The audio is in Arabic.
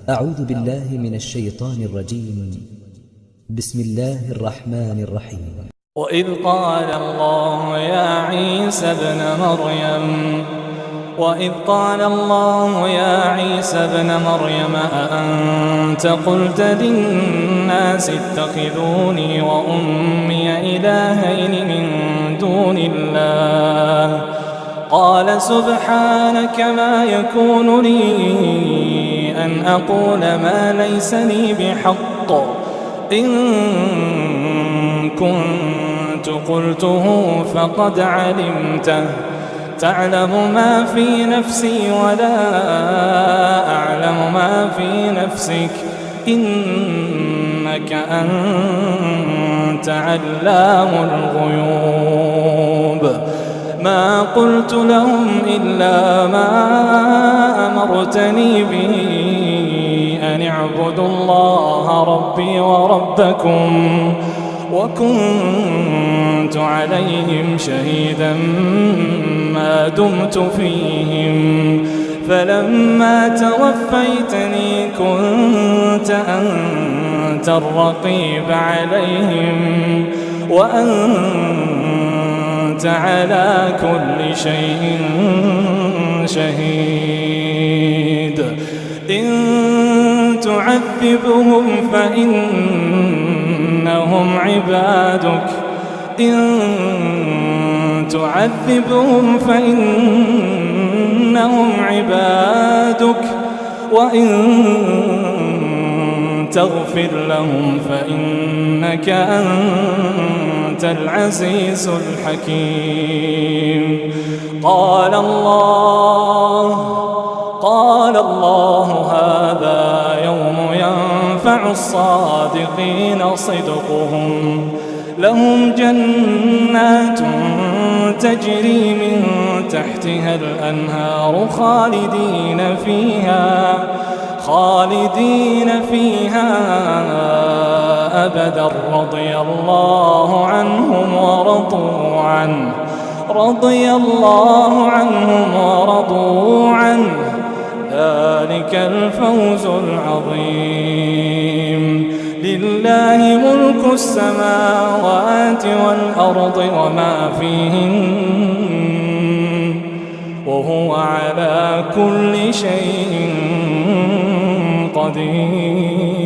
أعوذ بالله من الشيطان الرجيم. بسم الله الرحمن الرحيم. وإذ قال الله يا عيسى ابن مريم أأنت قلت للناس اتخذوني وأمي إلهين من دون الله قال سبحانك ما يكون لي أن أقول ما ليس لي بحق إن كنت قلته فقد علمته تعلم ما في نفسي ولا أعلم ما في نفسك إنك أنت علام الغيوب ما قلت لهم إلا ما أمرتني به أن اعبدوا الله ربي وربكم وكنت عليهم شهيدا ما دمت فيهم فلما توفيتني كنت أنت الرقيب عليهم وأنت على كل شيء شهيد إن تعذبهم فإنهم عبادك وإن تغفر لهم فإنك أنت العزيز الحكيم قال الله هذا يوم ينفع الصادقين صدقهم لهم جنات تجري من تحتها الأنهار خالدين فيها أبدا رضي الله عنهم ورضوا عنه ذلك الفوز العظيم لله ملك السماوات والأرض وما فيهن وهو على كل شيء قدير.